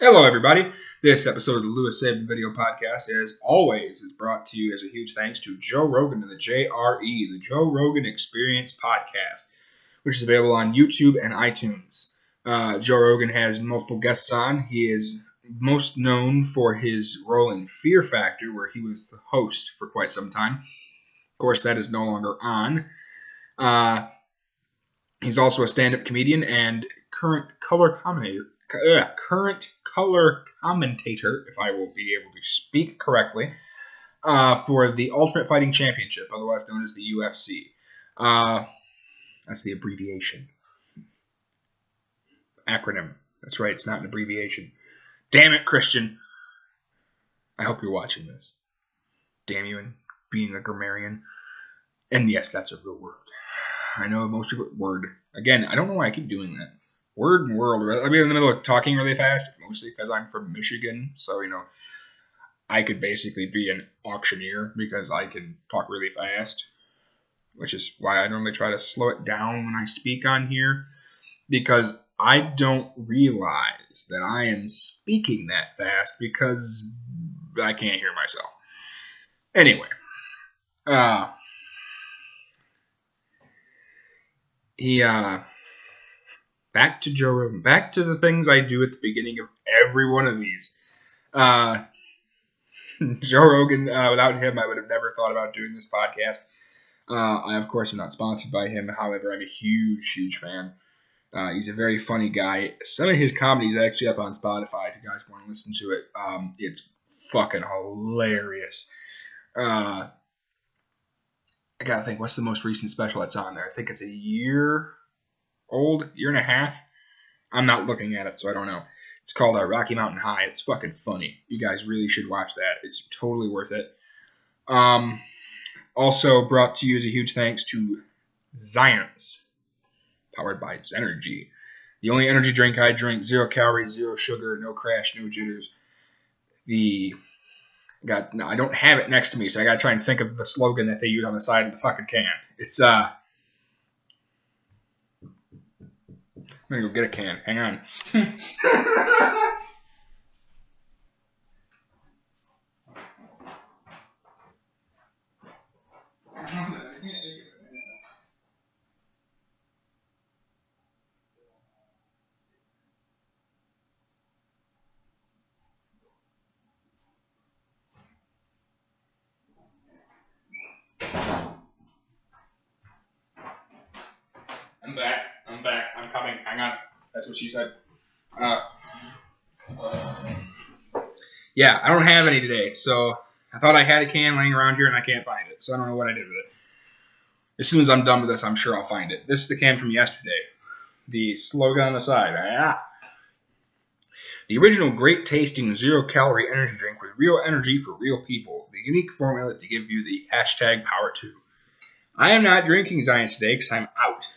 Hello, everybody. This episode of the Lewis Sabin Video Podcast, as always, is brought to you as a huge thanks to Joe Rogan and the JRE, the Joe Rogan Experience Podcast, which is available on YouTube and iTunes. Joe Rogan has multiple guests on. He is most known for his role in Fear Factor, where he was the host for quite some time. Of course, that is no longer on. He's also a stand-up comedian and current color commentator, if I will be able to speak correctly, for the Ultimate Fighting Championship, otherwise known as the UFC. That's the abbreviation. Acronym. That's right, it's not an abbreviation. Damn it, Christian. I hope you're watching this. Damn you and being a grammarian. And yes, that's a real word. I know most people... Word. Again, I don't know why I keep doing that. Word and world. I'll be in the middle of talking really fast, mostly because I'm from Michigan. So, I could basically be an auctioneer because I can talk really fast, which is why I normally try to slow it down when I speak on here, because I don't realize that I am speaking that fast because I can't hear myself. Anyway, back to Joe Rogan. Back to the things I do at the beginning of every one of these. Joe Rogan, without him, I would have never thought about doing this podcast. I, of course, am not sponsored by him. However, I'm a huge, huge fan. He's a very funny guy. Some of his comedy is actually up on Spotify if you guys want to listen to it. It's fucking hilarious. I gotta think, what's the most recent special that's on there? I think it's a year old, year and a half. I'm not looking at it, so I don't know. It's called Rocky Mountain High. It's fucking funny. You guys really should watch that. It's totally worth it. Also brought to you as a huge thanks to Zions, powered by Zenergy. The only energy drink I drink, 0 calories, 0 sugar, no crash, no jitters. I don't have it next to me, so I gotta try and think of the slogan that they use on the side of the fucking can. It's I'm gonna go get a can. Hang on. I'm back. I'm coming. Hang on. That's what she said. Yeah, I don't have any today, so I thought I had a can laying around here and I can't find it, so I don't know what I did with it. As soon as I'm done with this, I'm sure I'll find it. This is the can from yesterday. The slogan on the side. The original great tasting 0 calorie energy drink with real energy for real people. The unique formula to give you the #Power2. I am not drinking Zions today because I'm out.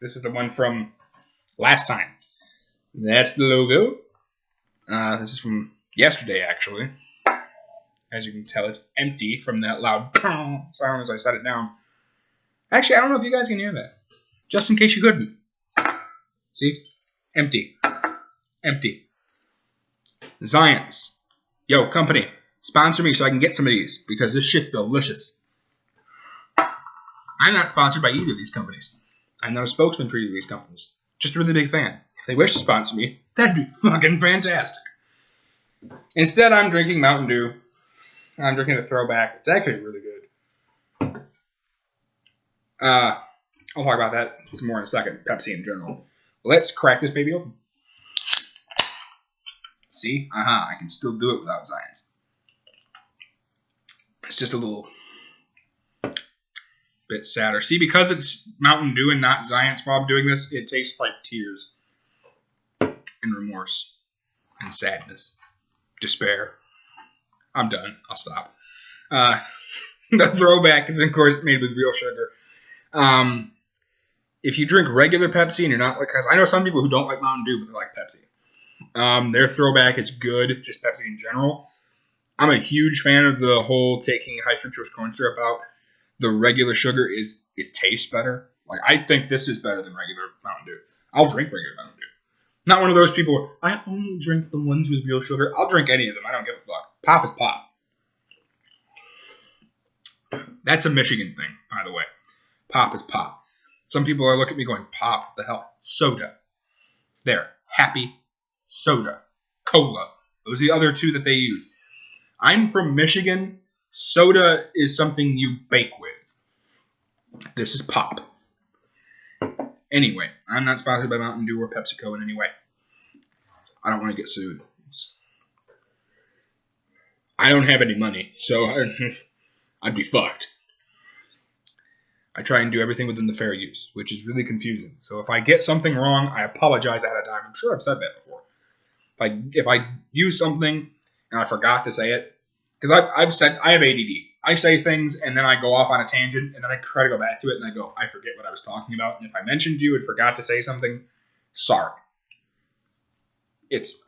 This is the one from last time. That's the logo. This is from yesterday, actually. As you can tell, it's empty from that loud sound as I set it down. Actually, I don't know if you guys can hear that. Just in case you couldn't. See? Empty. Empty. Zions. Yo, company. Sponsor me so I can get some of these, because this shit's delicious. I'm not sponsored by either of these companies. I'm not a spokesman for either of these companies. Just a really big fan. If they wish to sponsor me, that'd be fucking fantastic. Instead, I'm drinking Mountain Dew. I'm drinking a Throwback. It's actually really good. I'll talk about that some more in a second. Pepsi in general. Let's crack this baby open. See? I can still do it without Zions. It's just a little bit sadder. See, because it's Mountain Dew and not Zions while I'm doing this, it tastes like tears and remorse and sadness, despair. I'm done. I'll stop. The Throwback is, of course, made with real sugar. If you drink regular Pepsi and you're not like, because I know some people who don't like Mountain Dew, but they like Pepsi. Their Throwback is good, just Pepsi in general. I'm a huge fan of the whole taking high fructose corn syrup out. The regular sugar it tastes better. Like, I think this is better than regular Mountain Dew. I'll drink regular Mountain Dew. Not one of those people where I only drink the ones with real sugar. I'll drink any of them. I don't give a fuck. Pop is pop. That's a Michigan thing, by the way. Pop is pop. Some people are looking at me going, pop, what the hell? Soda. There. Happy soda. Cola. Those are the other two that they use. I'm from Michigan. Soda is something you bake with. This is pop. Anyway, I'm not sponsored by Mountain Dew or PepsiCo in any way. I don't want to get sued. I don't have any money, so I'd be fucked. I try and do everything within the fair use, which is really confusing. So if I get something wrong, I apologize ahead of time. I'm sure I've said that before. If I use something and I forgot to say it, because I've said I have ADD. I say things and then I go off on a tangent and then I try to go back to it and I go, I forget what I was talking about. And if I mentioned you and forgot to say something, sorry.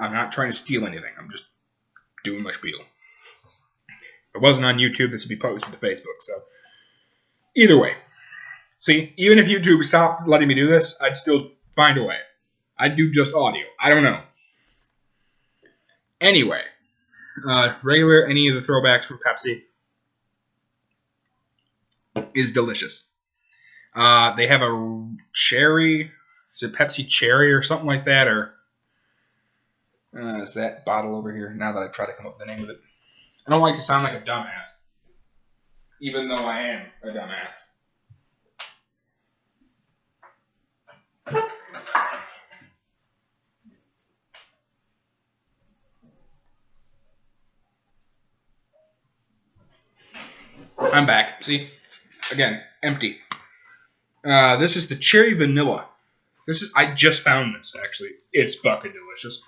I'm not trying to steal anything. I'm just doing my spiel. If it wasn't on YouTube, this would be posted to Facebook. So either way, see, even if YouTube stopped letting me do this, I'd still find a way. I'd do just audio. I don't know. Anyway, regular, any of the throwbacks from Pepsi is delicious. They have a cherry, is it Pepsi Cherry or something like that, or is that bottle over here? Now that I try to come up with the name of it. I don't like to sound like a dumbass, even though I am a dumbass. I'm back. See? Again, empty. This is the cherry vanilla. I just found this, actually. It's fucking delicious.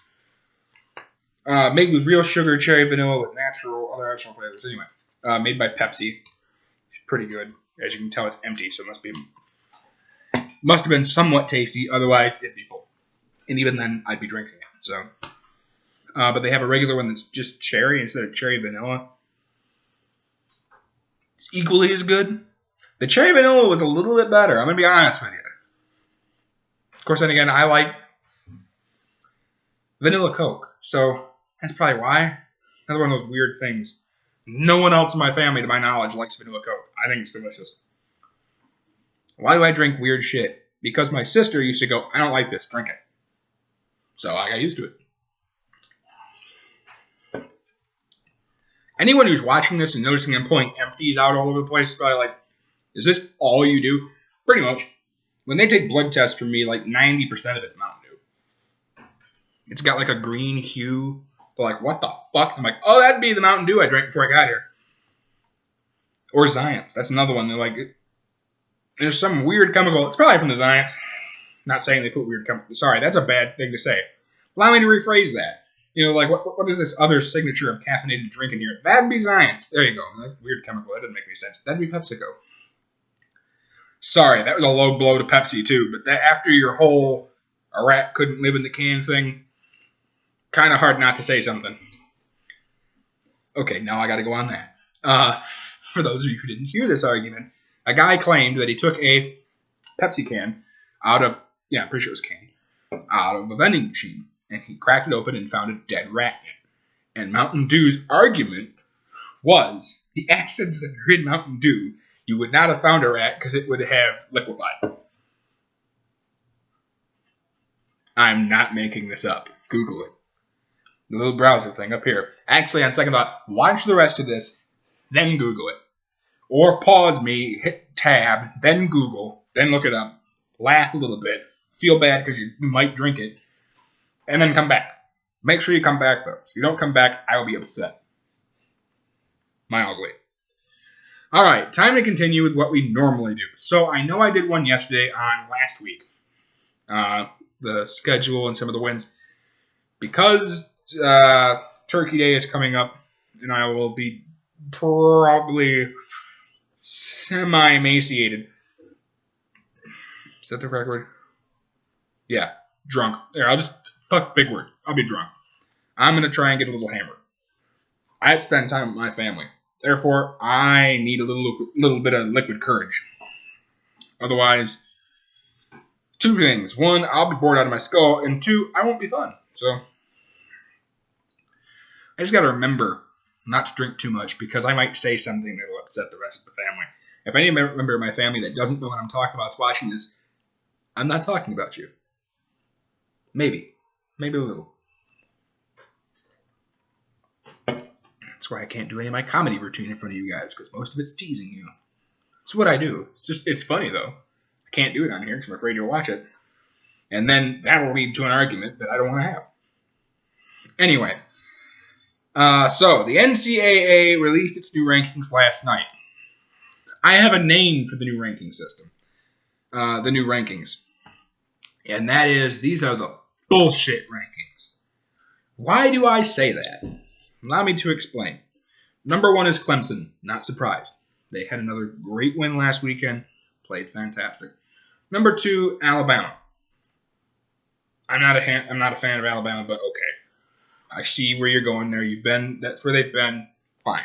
Made with real sugar, cherry vanilla with other natural flavors. Anyway, made by Pepsi. Pretty good. As you can tell, it's empty, so it must have been somewhat tasty. Otherwise, it'd be full. And even then, I'd be drinking it. So, but they have a regular one that's just cherry instead of cherry vanilla. It's equally as good. The cherry vanilla was a little bit better. I'm going to be honest with you. Of course, then again, I like vanilla Coke. So that's probably why. Another one of those weird things. No one else in my family, to my knowledge, likes vanilla Coke. I think it's delicious. Why do I drink weird shit? Because my sister used to go, I don't like this, drink it. So I got used to it. Anyone who's watching this and noticing I'm pulling empties out all over the place is probably like, is this all you do? Pretty much. When they take blood tests from me, like 90% of it's Mountain Dew. It's got like a green hue. They're like, what the fuck? I'm like, oh, that'd be the Mountain Dew I drank before I got here. Or Zions. That's another one. They're like, there's some weird chemical. It's probably from the Zions. Not saying they put weird chemical. Sorry, that's a bad thing to say. Allow me to rephrase that. You know, like, what is this other signature of caffeinated drink in here? That'd be Zions. There you go. That weird chemical. That doesn't make any sense. That'd be PepsiCo. Sorry, that was a low blow to Pepsi, too. But that after your whole a rat couldn't live in the can thing, kind of hard not to say something. Okay, now I got to go on that. For those of you who didn't hear this argument, a guy claimed that he took a Pepsi can out of, I'm pretty sure it was a can, out of a vending machine. And he cracked it open and found a dead rat in it. And Mountain Dew's argument was the acids that are in Mountain Dew, you would not have found a rat because it would have liquefied. I'm not making this up. Google it. The little browser thing up here. Actually, on second thought, watch the rest of this, then Google it. Or pause me, hit tab, then Google, then look it up, laugh a little bit, feel bad because you might drink it, and then come back. Make sure you come back, though. If you don't come back, I will be upset. Mildly. Alright, time to continue with what we normally do. So, I know I did one yesterday on last week. The schedule and some of the wins. Because Turkey Day is coming up, and I will be probably semi-emaciated. Is that the correct word? Yeah, drunk. There, I'll just, fuck the big word. I'll be drunk. I'm going to try and get a little hammered. I have to spend time with my family. Therefore, I need a little bit of liquid courage. Otherwise, Two things. One, I'll be bored out of my skull, and two, I won't be fun. So I just got to remember not to drink too much because I might say something that will upset the rest of the family. If any member of my family that doesn't know what I'm talking about is watching this, I'm not talking about you. Maybe a little. That's why I can't do any of my comedy routine in front of you guys, because most of it's teasing you. It's what I do. It's funny, though. I can't do it on here because I'm afraid you'll watch it. And then that'll lead to an argument that I don't want to have. Anyway, so the NCAA released its new rankings last night. I have a name for the new ranking system. The new rankings. And that is, these are the bullshit rankings. Why do I say that? Allow me to explain. Number 1 is Clemson. Not surprised. They had another great win last weekend. Played fantastic. Number 2, Alabama. I'm not a fan of Alabama, but okay. I see where you're going there. That's where they've been. Fine.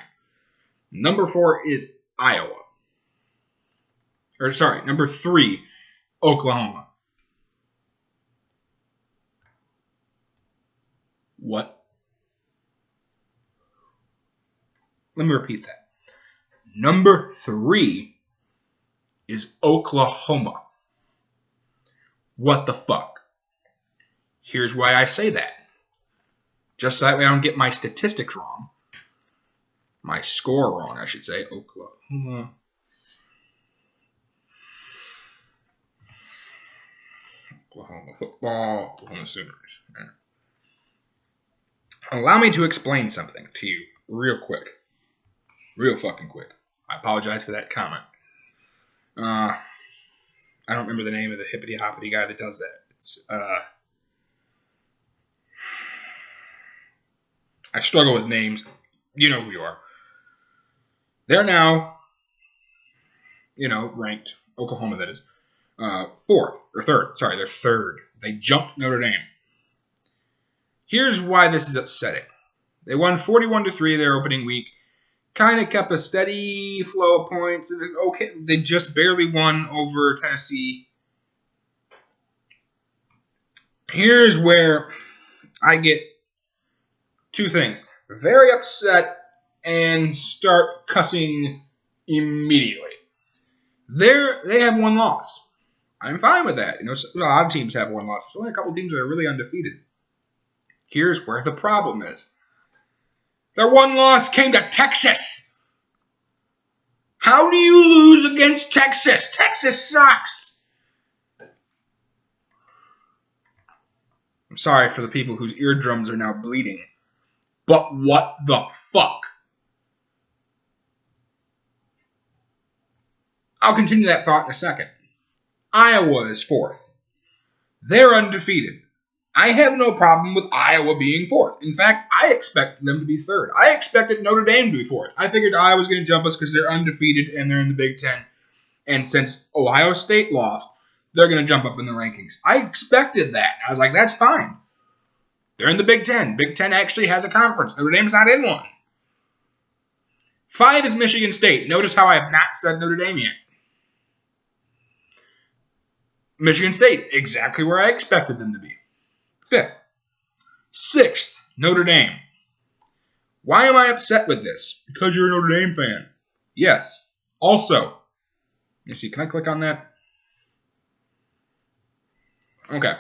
Number 4 is Iowa. Number 3, Oklahoma. What? Let me repeat that. Number 3 is Oklahoma. What the fuck? Here's why I say that. Just so that way I don't get my statistics wrong. My score wrong, I should say. Oklahoma football. Oklahoma Sooners. Allow me to explain something to you real quick. Real fucking quick. I apologize for that comment. I don't remember the name of the hippity-hoppity guy that does that. It's, I struggle with names. You know who you are. They're now, ranked. Oklahoma, that is. 4th. Or 3rd. Sorry, they're 3rd. They jumped Notre Dame. Here's why this is upsetting. They won 41-3 their opening week. Kind of kept a steady flow of points. Okay, they just barely won over Tennessee. Here's where I get two things. Very upset and start cussing immediately. They have one loss. I'm fine with that. A lot of teams have one loss. There's only a couple teams that are really undefeated. Here's where the problem is. Their one loss came to Texas. How do you lose against Texas? Texas sucks. I'm sorry for the people whose eardrums are now bleeding. But what the fuck? I'll continue that thought in a second. Iowa is 4th. They're undefeated. I have no problem with Iowa being 4th. In fact, I expect them to be 3rd. I expected Notre Dame to be 4th. I figured Iowa was going to jump us because they're undefeated and they're in the Big Ten. And since Ohio State lost, they're going to jump up in the rankings. I expected that. I was like, that's fine. They're in the Big Ten. Big Ten actually has a conference. Notre Dame's not in one. 5 is Michigan State. Notice how I have not said Notre Dame yet. Michigan State, exactly where I expected them to be. 5th. 6th, Notre Dame. Why am I upset with this? Because you're a Notre Dame fan. Yes. Also, let me see, can I click on that? Okay.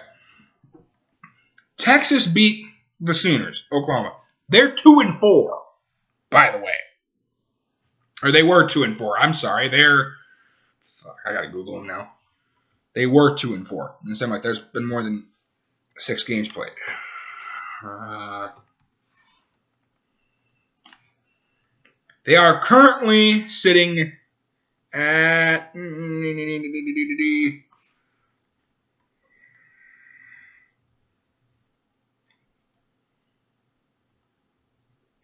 Texas beat the Sooners, Oklahoma. They're 2-4, by the way. Or they were 2-4. I'm sorry. I gotta Google them now. They were 2-4. And it seemed like there's been more than 6 games played. They are currently sitting at...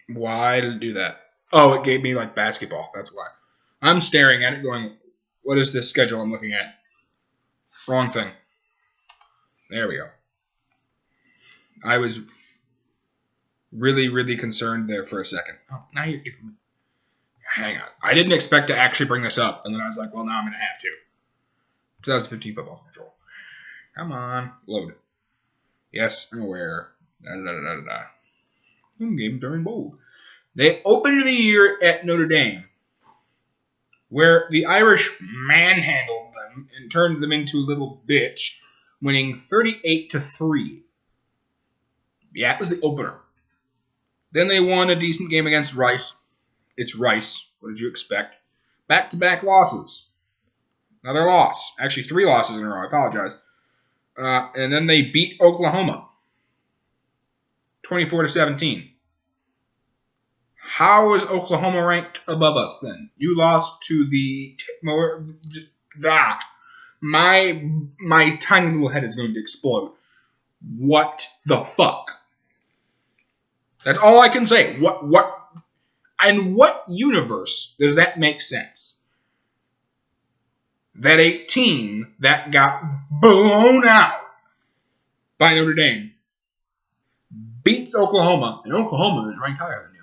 Why did it do that? Oh, it gave me like basketball. That's why. I'm staring at it going, what is this schedule I'm looking at? Wrong thing. There we go. I was really, really concerned there for a second. Oh, now you're giving me... Hang on. I didn't expect to actually bring this up, and then I was like, well, now I'm going to have to. 2015 football schedule. Come on. Load. Yes, I'm aware. Home game during bold. They opened the year at Notre Dame, where the Irish manhandled them and turned them into a little bitch, winning 38-3. Yeah, it was the opener. Then they won a decent game against Rice. It's Rice. What did you expect? Back-to-back losses. Another loss. Actually, 3 losses in a row. I apologize. And then they beat Oklahoma. 24-17. How is Oklahoma ranked above us then? You lost to the my tiny little head is going to explode. What the fuck? That's all I can say. What in what universe does that make sense? That a team that got blown out by Notre Dame beats Oklahoma, and Oklahoma is ranked higher than you.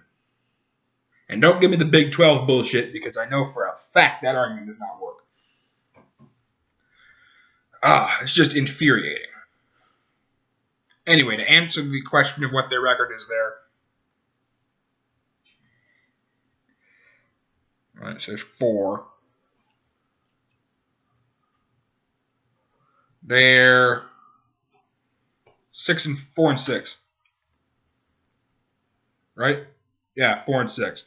And don't give me the Big 12 bullshit, because I know for a fact that argument does not work. It's just infuriating. Anyway, to answer the question of what their record is there. It says 4. They're 4-6. Right? Yeah, 4-6.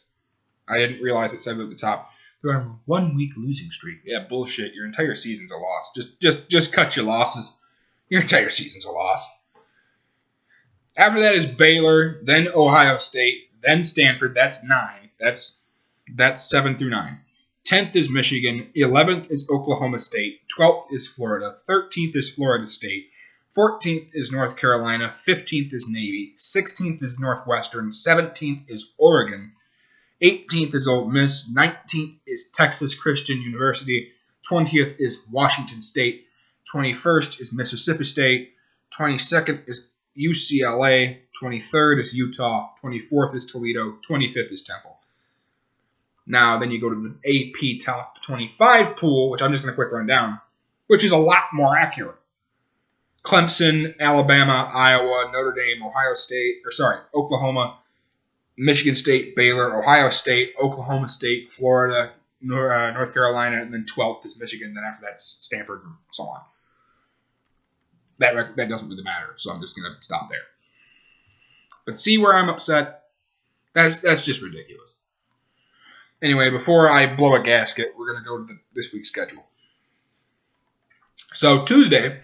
I didn't realize it said it at the top. They're on a 1-week losing streak. Yeah, bullshit. Your entire season's a loss. Just cut your losses. Your entire season's a loss. After that is Baylor, then Ohio State, then Stanford. That's 9. That's 7 through 9. 10th is Michigan. 11th is Oklahoma State. 12th is Florida. 13th is Florida State. 14th is North Carolina. 15th is Navy. 16th is Northwestern. 17th is Oregon. 18th is Ole Miss. 19th is Texas Christian University. 20th is Washington State. 21st is Mississippi State. 22nd is UCLA. 23rd is Utah. 24th is Toledo. 25th is Temple. Now, then you go to the AP Top 25 pool, which I'm just going to quick run down, which is a lot more accurate. Clemson, Alabama, Iowa, Notre Dame, Oklahoma, Michigan State, Baylor, Ohio State, Oklahoma State, Florida, North Carolina, and then 12th is Michigan. Then after that's Stanford, and so on. That doesn't really matter, so I'm just going to stop there. But see where I'm upset? That's just ridiculous. Anyway, before I blow a gasket, we're going to go to this week's schedule. So Tuesday,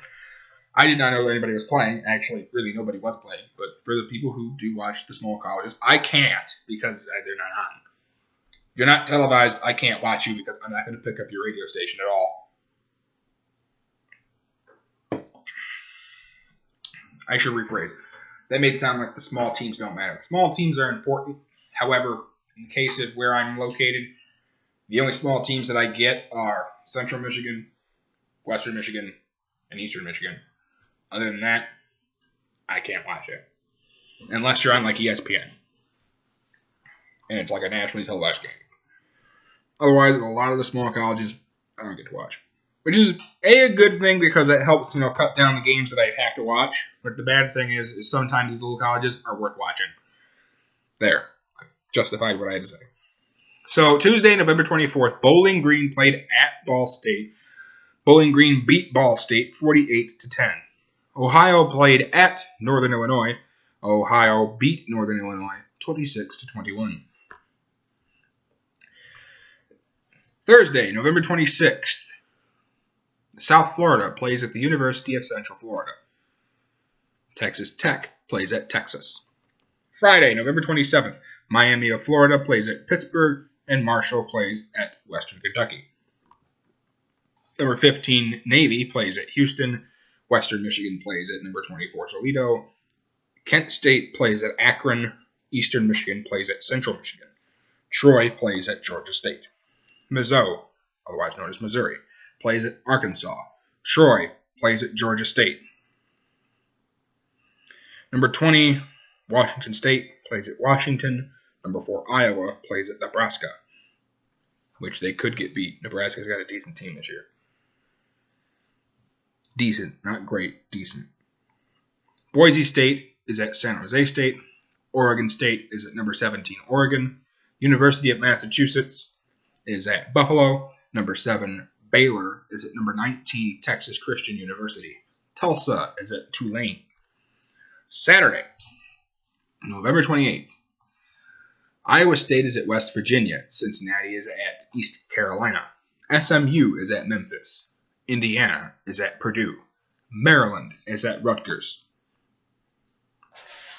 I did not know that anybody was playing. Actually, really nobody was playing. But for the people who do watch the small colleges, I can't because they're not on. If you're not televised, I can't watch you because I'm not going to pick up your radio station at all. I should rephrase. That made it sound like the small teams don't matter. The small teams are important. However, in the case of where I'm located, the only small teams that I get are Central Michigan, Western Michigan, and Eastern Michigan. Other than that, I can't watch it. Unless you're on like ESPN. And it's like a nationally televised game. Otherwise, a lot of the small colleges, I don't get to watch. Which is a good thing because it helps, cut down the games that I have to watch. But the bad thing is sometimes these little colleges are worth watching. There. Justified what I had to say. So, Tuesday, November 24th, Bowling Green played at Ball State. Bowling Green beat Ball State 48-10. Ohio played at Northern Illinois. Ohio beat Northern Illinois 26-21. Thursday, November 26th, South Florida plays at the University of Central Florida. Texas Tech plays at Texas. Friday, November 27th, Miami of Florida plays at Pittsburgh, and Marshall plays at Western Kentucky. Number 15, Navy plays at Houston. Western Michigan plays at number 24, Toledo. Kent State plays at Akron. Eastern Michigan plays at Central Michigan. Troy plays at Georgia State. Mizzou, otherwise known as Missouri, plays at Arkansas. Troy plays at Georgia State. Number 20, Washington State plays at Washington. Number 4, Iowa plays at Nebraska, which they could get beat. Nebraska's got a decent team this year. Decent, not great, decent. Boise State is at San Jose State. Oregon State is at number 17, Oregon. University of Massachusetts is at Buffalo. Number 7, Baylor is at number 19, Texas Christian University. Tulsa is at Tulane. Saturday, November 28th. Iowa State is at West Virginia. Cincinnati is at East Carolina. SMU is at Memphis. Indiana is at Purdue. Maryland is at Rutgers.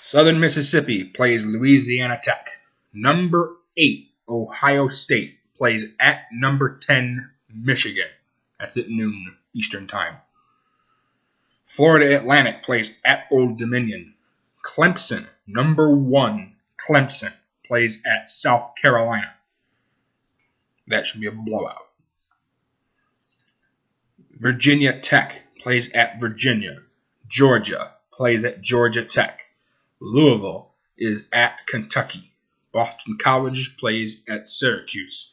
Southern Mississippi plays Louisiana Tech. Number 8, Ohio State plays at number 10, Michigan. That's at noon Eastern Time. Florida Atlantic plays at Old Dominion. Clemson, number 1, Clemson plays at South Carolina. That should be a blowout. Virginia Tech plays at Virginia. Georgia plays at Georgia Tech. Louisville is at Kentucky. Boston College plays at Syracuse.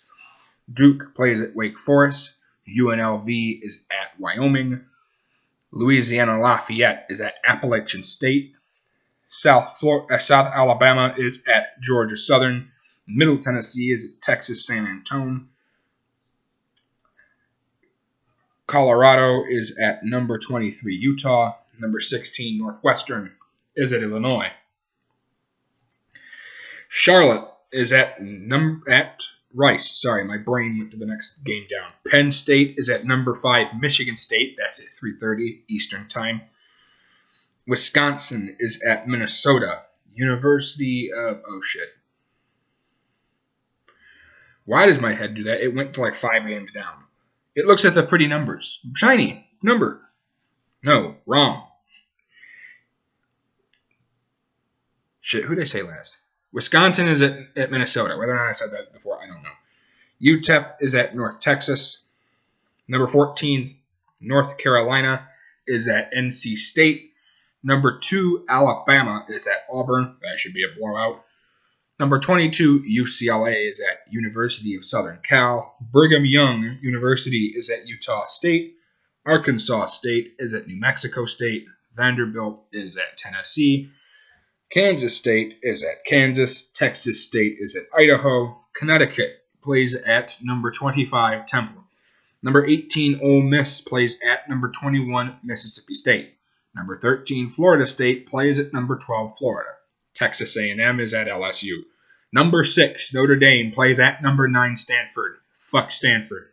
Duke plays at Wake Forest. UNLV is at Wyoming. Louisiana Lafayette is at Appalachian State. South Alabama is at Georgia Southern. Middle Tennessee is at Texas San Antonio. Colorado is at number 23 Utah. Number 16 Northwestern is at Illinois. Charlotte is at Rice. Sorry, my brain went to the next game down. Penn State is at number 5 Michigan State. That's at 3:30 Eastern Time. Wisconsin is at Minnesota. University of... Oh, shit. Why does my head do that? It went to like 5 games down. It looks at the pretty numbers. Shiny. Number. No. Wrong. Shit, who did I say last? Wisconsin is at Minnesota. Whether or not I said that before, I don't know. UTEP is at North Texas. Number 14, North Carolina is at NC State. Number 2, Alabama is at Auburn. That should be a blowout. Number 22, UCLA is at University of Southern Cal. Brigham Young University is at Utah State. Arkansas State is at New Mexico State. Vanderbilt is at Tennessee. Kansas State is at Kansas. Texas State is at Idaho. Connecticut plays at number 25, Temple. Number 18, Ole Miss plays at number 21, Mississippi State. Number 13, Florida State plays at number 12, Florida. Texas A&M is at LSU. Number 6, Notre Dame plays at number 9, Stanford. Fuck Stanford.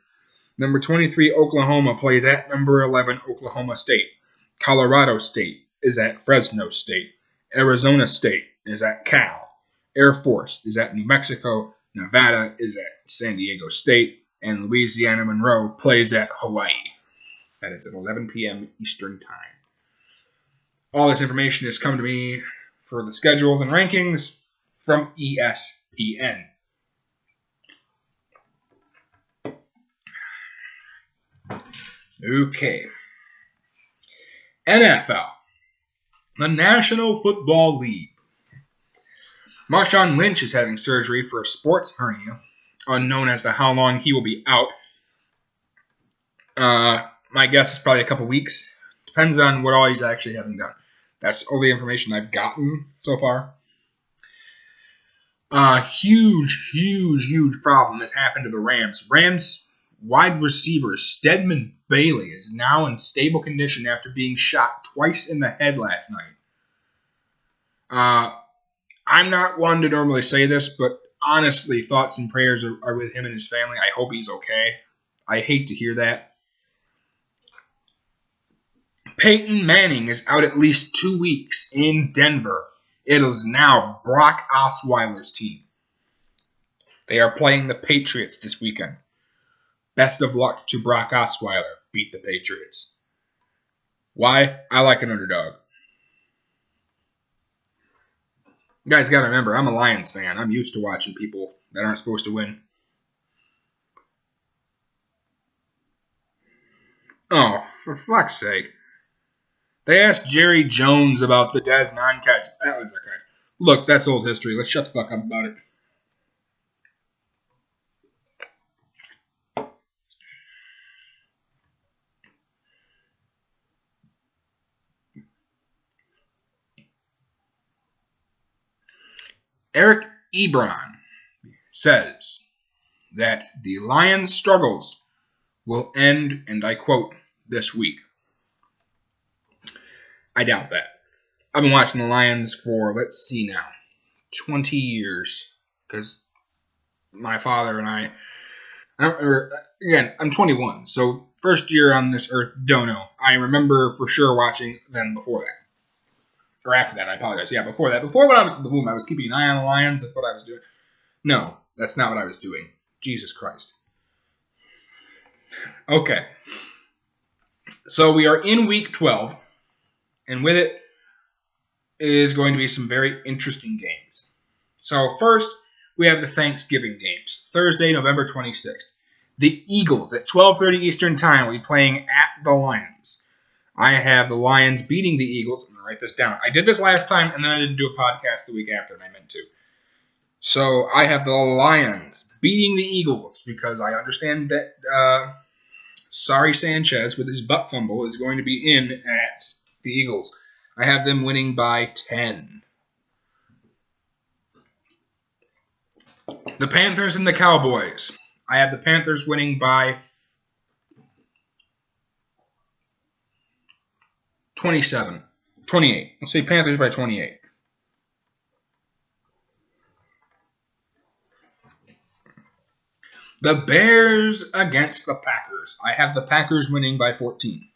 Number 23, Oklahoma plays at number 11, Oklahoma State. Colorado State is at Fresno State. Arizona State is at Cal. Air Force is at New Mexico. Nevada is at San Diego State. And Louisiana Monroe plays at Hawaii. That is at 11 p.m. Eastern Time. All this information has come to me for the schedules and rankings from ESPN. Okay. NFL. The National Football League. Marshawn Lynch is having surgery for a sports hernia, unknown as to how long he will be out. My guess is probably a couple weeks. Depends on what all he's actually having done. That's all the information I've gotten so far. Huge problem has happened to the Rams. Rams wide receiver Stedman Bailey is now in stable condition after being shot twice in the head last night. I'm not one to normally say this, but honestly, thoughts and prayers are with him and his family. I hope he's okay. I hate to hear that. Peyton Manning is out at least 2 weeks in Denver. It is now Brock Osweiler's team. They are playing the Patriots this weekend. Best of luck to Brock Osweiler. Beat the Patriots. Why? I like an underdog. You guys got to remember, I'm a Lions fan. I'm used to watching people that aren't supposed to win. Oh, for fuck's sake. They asked Jerry Jones about the Dez non-catch. That was okay. Look, that's old history. Let's shut the fuck up about it. Eric Ebron says that the Lions' struggles will end, and I quote, this week. I doubt that. I've been watching the Lions for, let's see now, 20 years. Because my father and again, I'm 21, so first year on this earth, don't know. I remember for sure watching them before that. Or after that, I apologize. Yeah, before that. Before when I was in the womb, I was keeping an eye on the Lions. That's what I was doing. No, that's not what I was doing. Jesus Christ. Okay. So we are in week 12, and with it is going to be some very interesting games. So first, we have the Thanksgiving games. Thursday, November 26th. The Eagles at 12:30 Eastern Time will be playing at the Lions. I have the Lions beating the Eagles. I'm going to write this down. I did this last time, and then I didn't do a podcast the week after, and I meant to. So I have the Lions beating the Eagles because I understand that Sorry Sanchez with his butt fumble is going to be in at the Eagles. I have them winning by 10. The Panthers and the Cowboys. I have the Panthers winning by 28. Let's say Panthers by 28. The Bears against the Packers. I have the Packers winning by 14.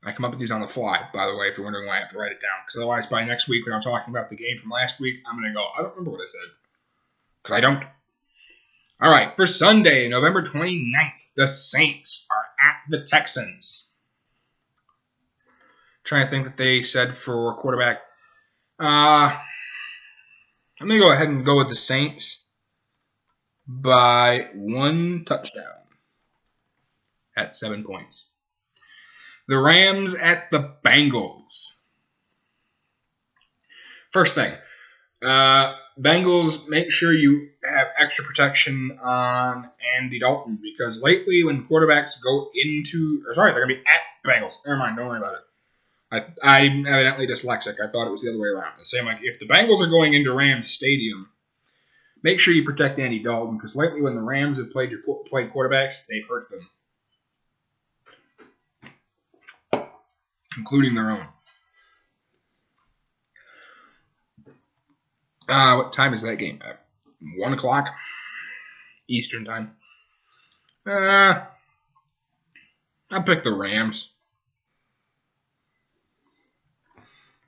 I come up with these on the fly, by the way, if you're wondering why I have to write it down. Because otherwise, by next week, when I'm talking about the game from last week, I'm going to go, I don't remember what I said. Because I don't. All right, for Sunday, November 29th, the Saints are at the Texans. Trying to think what they said for quarterback. I'm going to go ahead and go with the Saints by 1 touchdown at 7 points. The Rams at the Bengals. First thing, Bengals, make sure you have extra protection on Andy Dalton because lately when quarterbacks go into, they're going to be at Bengals. Never mind, don't worry about it. I'm evidently dyslexic. I thought it was the other way around. The same, like if the Bengals are going into Rams Stadium, make sure you protect Andy Dalton because lately when the Rams have played quarterbacks, they've hurt them, including their own. What time is that game? 1 o'clock Eastern time. I'll pick the Rams.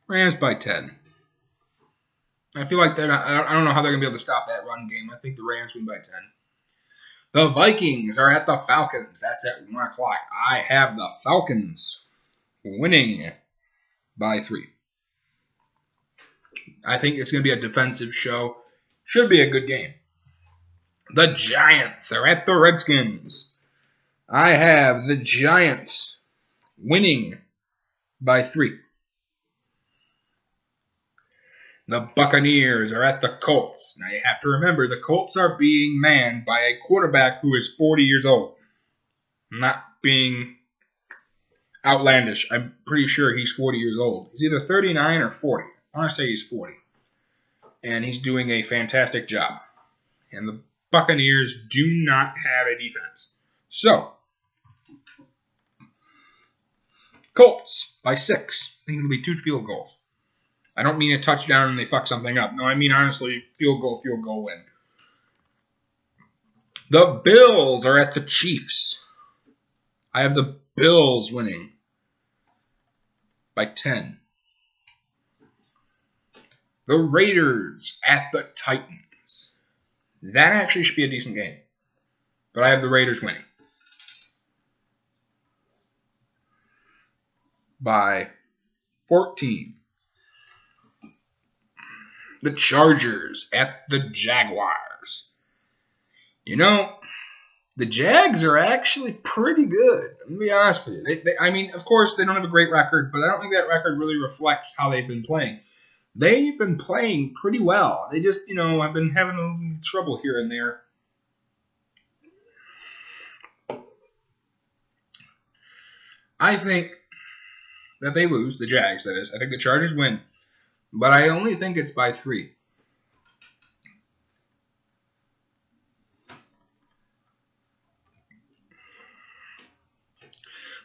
Rams by 10. I feel like they're not. I don't know how they're gonna be able to stop that run game. I think the Rams win by 10. The Vikings are at the Falcons. That's at 1 o'clock. I have the Falcons winning by 3. I think it's going to be a defensive show. Should be a good game. The Giants are at the Redskins. I have the Giants winning by 3. The Buccaneers are at the Colts. Now you have to remember the Colts are being manned by a quarterback who is 40 years old. I'm not being outlandish. I'm pretty sure he's 40 years old. He's either 39 or 40. I want to say he's 40. And he's doing a fantastic job. And the Buccaneers do not have a defense. So, Colts by 6. I think it'll be 2 field goals. I don't mean a touchdown and they fuck something up. No, I mean honestly, field goal win. The Bills are at the Chiefs. I have the Bills winning by 10. The Raiders at the Titans. That actually should be a decent game. But I have the Raiders winning by 14. The Chargers at the Jaguars. You know, the Jags are actually pretty good. Let me be honest with you. I mean, of course, they don't have a great record, but I don't think that record really reflects how they've been playing. They've been playing pretty well. They just, have been having a little trouble here and there. I think that they lose, the Jags, that is. I think the Chargers win but I only think it's by 3.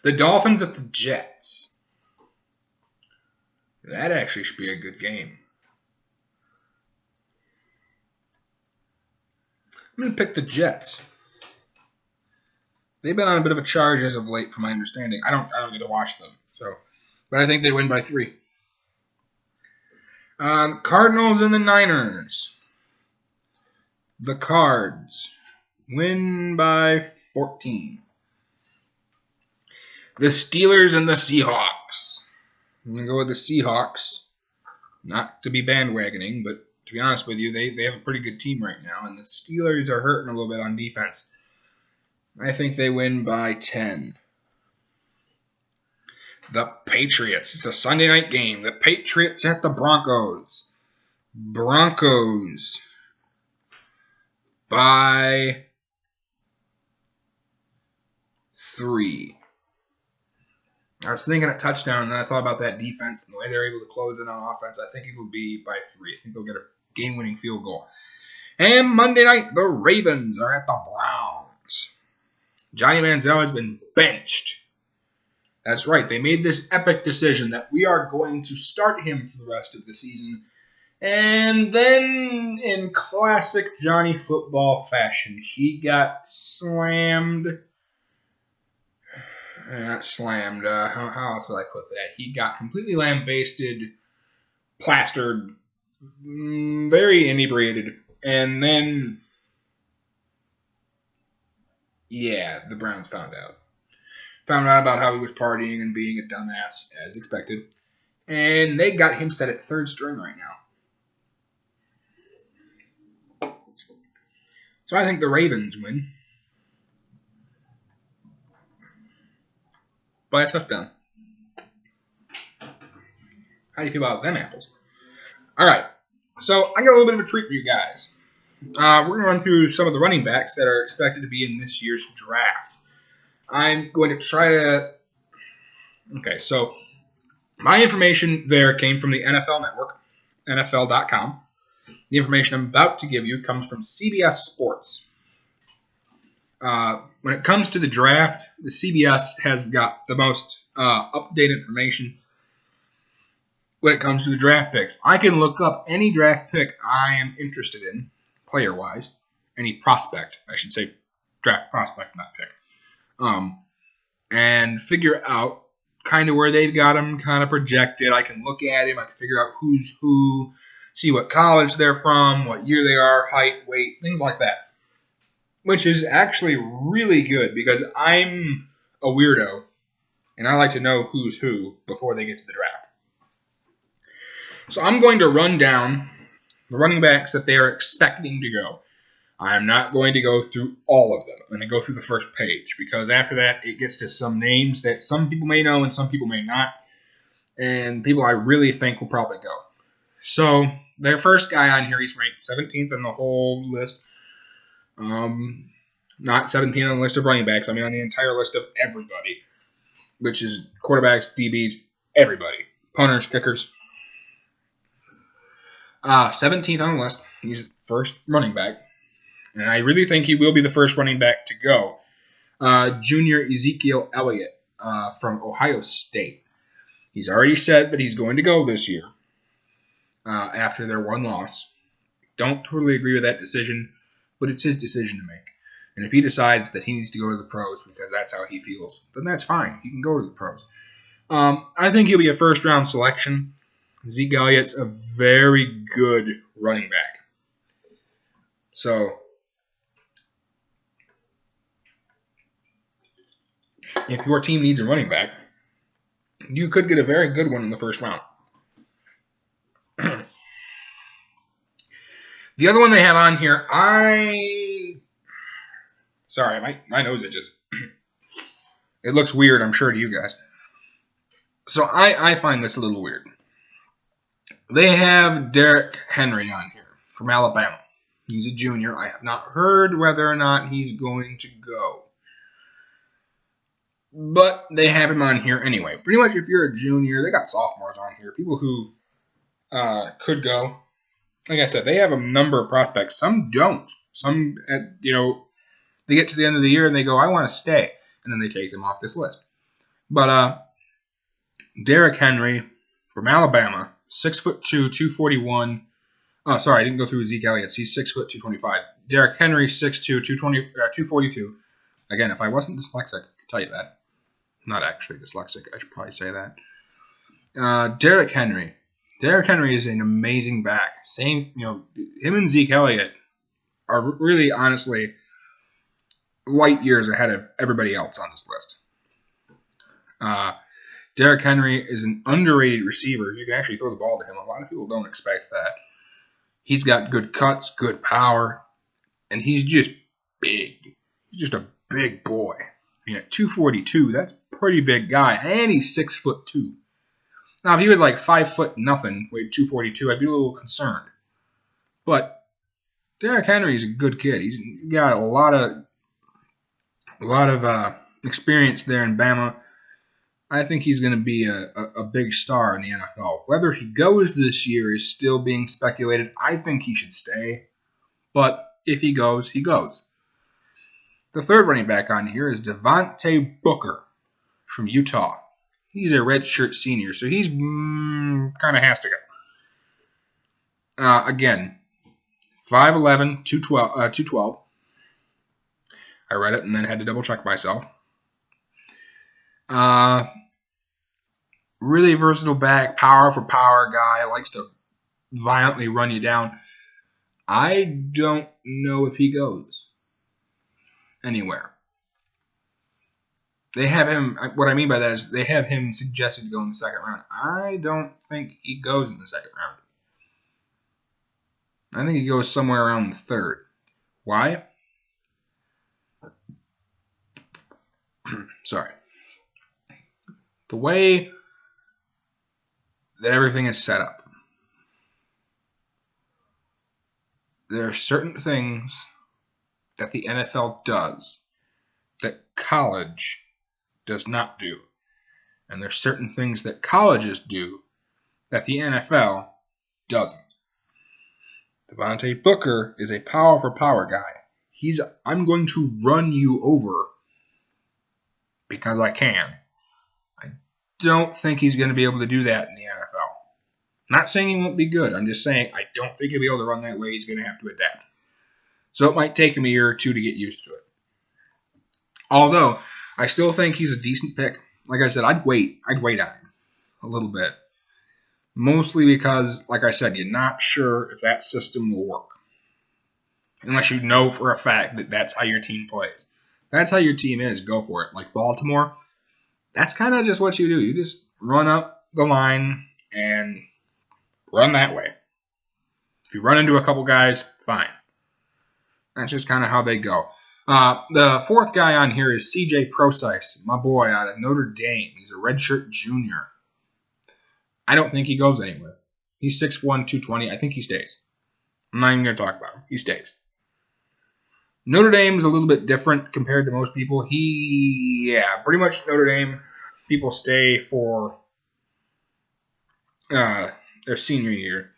The Dolphins at the Jets. That actually should be a good game. I'm going to pick the Jets. They've been on a bit of a charge as of late, from my understanding. I don't get to watch them, but I think they win by 3. Cardinals and the Niners. The Cards win by 14. The Steelers and the Seahawks. I'm going to go with the Seahawks. Not to be bandwagoning, but to be honest with you, they have a pretty good team right now, and the Steelers are hurting a little bit on defense. I think they win by 10. The Patriots. It's a Sunday night game. The Patriots at the Broncos. Broncos by 3. I was thinking a touchdown, and then I thought about that defense and the way they're able to close in on offense. I think it will be by 3. I think they'll get a game-winning field goal. And Monday night, the Ravens are at the Browns. Johnny Manziel has been benched. That's right. They made this epic decision that we are going to start him for the rest of the season. And then, in classic Johnny football fashion, he got slammed. Not slammed. How else would I put that? He got completely lambasted, plastered, very inebriated. And then, yeah, the Browns found out. Found out about how he was partying and being a dumbass, as expected. And they got him set at 3rd string right now. So I think the Ravens win by a touchdown. How do you feel about them apples? All right. So I got a little bit of a treat for you guys. We're going to run through some of the running backs that are expected to be in this year's draft. I'm going to try to... Okay, so my information there came from the NFL Network, NFL.com. The information I'm about to give you comes from CBS Sports. When it comes to the draft, the CBS has got the most up-to-date information when it comes to the draft picks. I can look up any draft pick I am interested in, player-wise. Any prospect, I should say draft prospect, not pick. And figure out kind of where they've got him kind of projected. I can look at him. I can figure out who's who, see what college they're from, what year they are, height, weight, things like that. Which is actually really good because I'm a weirdo, and I like to know who's who before they get to the draft. So I'm going to run down the running backs that they are expecting to go. I'm not going to go through all of them. I'm going to go through the first page because after that it gets to some names that some people may know and some people may not, and people I really think will probably go. So their first guy on here, he's ranked 17th in the whole list. Not 17th on the list of running backs. I mean on the entire list of everybody, which is quarterbacks, DBs, everybody. Punters, kickers. 17th on the list. He's the first running back. And I really think he will be the first running back to go. Junior Ezekiel Elliott from Ohio State. He's already said that he's going to go this year after their one loss. Don't totally agree with that decision, but it's his decision to make. And if he decides that he needs to go to the pros because that's how he feels, then that's fine. He can go to the pros. I think he'll be a first-round selection. Zeke Elliott's a very good running back. So if your team needs a running back, you could get a very good one in the first round. The other one they have on here, Sorry, my nose itches. It looks weird, I'm sure, to you guys. So I find this a little weird. They have Derrick Henry on here from Alabama. He's a junior. I have not heard whether or not he's going to go. But they have him on here anyway. Pretty much if you're a junior, they got sophomores on here. People who could go. Like I said, they have a number of prospects. Some don't. Some, they get to the end of the year and they go, I want to stay. And then they take them off this list. But Derrick Henry from Alabama, 6'2", 241. Oh, sorry, I didn't go through Zeke Elliott. He's 6', 225. Derrick Henry, 6'2", 242. Again, if I wasn't dyslexic, I could tell you that. I'm not actually dyslexic. I should probably say that. Derrick Henry. Derrick Henry is an amazing back. Him and Zeke Elliott are really, honestly, light years ahead of everybody else on this list. Derrick Henry is an underrated receiver. You can actually throw the ball to him. A lot of people don't expect that. He's got good cuts, good power, and he's just big. He's just a big boy. At 242, that's a pretty big guy, and he's 6'2". Now, if he was like 5'0", weighed 242, I'd be a little concerned. But Derrick Henry's a good kid. He's got a lot of experience there in Bama. I think he's going to be a big star in the NFL. Whether he goes this year is still being speculated. I think he should stay. But if he goes, he goes. The third running back on here is Devontae Booker from Utah. He's a redshirt senior, so he's kind of has to go. Again, 5'11", 212. I read it and then had to double check myself. Really versatile back, power for power guy, likes to violently run you down. I don't know if he goes anywhere. They have him, what I mean by that is they have him suggested to go in the second round. I don't think he goes in the second round. I think he goes somewhere around the third. Why? Sorry. The way that everything is set up, there are certain things that the NFL does that college does not do. And there's certain things that colleges do that the NFL doesn't. Devontae Booker is a power for power guy. I'm going to run you over because I can. I don't think he's going to be able to do that in the NFL. Not saying he won't be good. I'm just saying I don't think he'll be able to run that way. He's going to have to adapt. So it might take him a year or two to get used to it. Although, I still think he's a decent pick. Like I said, I'd wait on him a little bit. Mostly because, like I said, you're not sure if that system will work. Unless you know for a fact that that's how your team plays. If that's how your team is, go for it. Like Baltimore, that's kind of just what you do. You just run up the line and run that way. If you run into a couple guys, fine. That's just kind of how they go. The fourth guy on here is C.J. Prosise, my boy out of Notre Dame. He's a redshirt junior. I don't think he goes anywhere. He's 6'1", 220. I think he stays. I'm not even going to talk about him. He stays. Notre Dame is a little bit different compared to most people. Pretty much Notre Dame people stay for their senior year.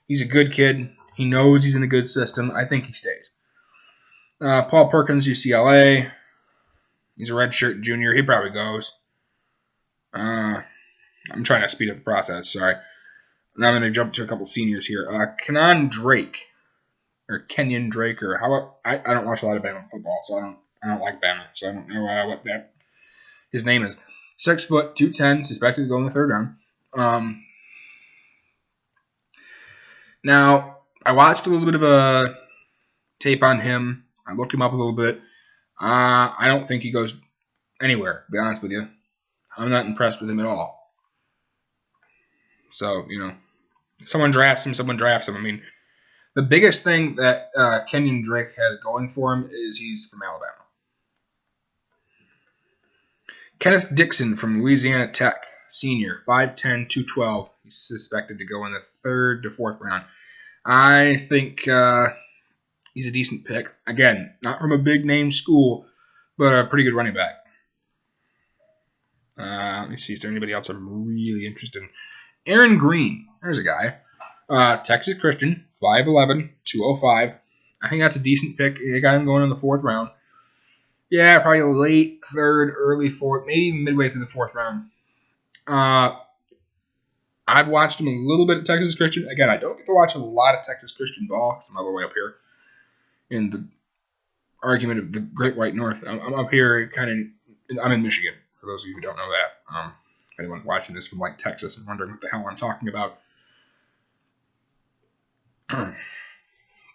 He's a good kid. He knows he's in a good system. I think he stays. Paul Perkins, UCLA. He's a redshirt junior. He probably goes. I'm trying to speed up the process. Sorry. Now I'm going to jump to a couple seniors here. Kenyon Drake, or how I don't watch a lot of Bama football, so I don't like Bama, so I don't know what his name is. 6', 210, suspected to go in the third round. Now I watched a little bit of a tape on him. I looked him up a little bit. I don't think he goes anywhere, to be honest with you. I'm not impressed with him at all. So, someone drafts him. I mean, the biggest thing that Kenyon Drake has going for him is he's from Alabama. Kenneth Dixon from Louisiana Tech, senior, 5'10", 212. He's suspected to go in the third to fourth round. I think he's a decent pick. Again, not from a big-name school, but a pretty good running back. Let me see. Is there anybody else I'm really interested in? Aaron Green there's a guy. Texas Christian, 5'11", 205. I think that's a decent pick. They got him going in the 4th round. Yeah, probably late 3rd, early 4th, maybe midway through the 4th round. I've watched him a little bit at Texas Christian. Again, I don't get to watch a lot of Texas Christian ball because I'm all the way up here in the argument of the Great White North. I'm up here I'm in Michigan, for those of you who don't know that. If anyone's watching this from like Texas and wondering what the hell I'm talking about.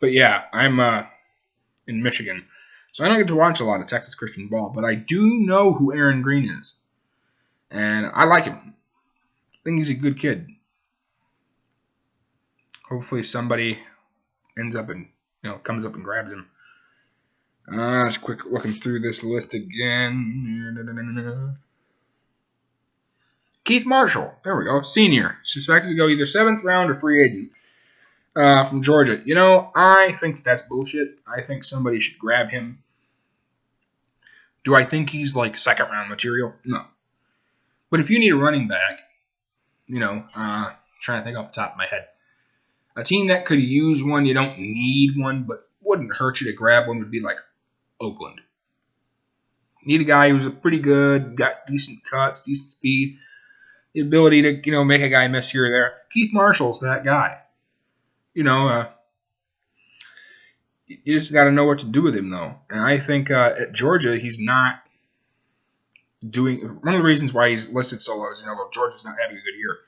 But yeah, I'm in Michigan. So I don't get to watch a lot of Texas Christian ball, but I do know who Aaron Green is. And I like him. I think he's a good kid. Hopefully somebody ends up and comes up and grabs him. Just quick looking through this list again. Keith Marshall. There we go. Senior. Suspected to go either 7th round or free agent. From Georgia. I think that's bullshit. I think somebody should grab him. Do I think he's like 2nd round material? No. But if you need a running back, trying to think off the top of my head, a team that could use one, you don't need one, but wouldn't hurt you to grab one, would be like Oakland. You need a guy who's pretty good, got decent cuts, decent speed, the ability to, make a guy miss here or there. Keith Marshall's that guy. You just got to know what to do with him, though. And I think at Georgia, he's not doing. One of the reasons why he's listed so low is, Georgia's not having a good year.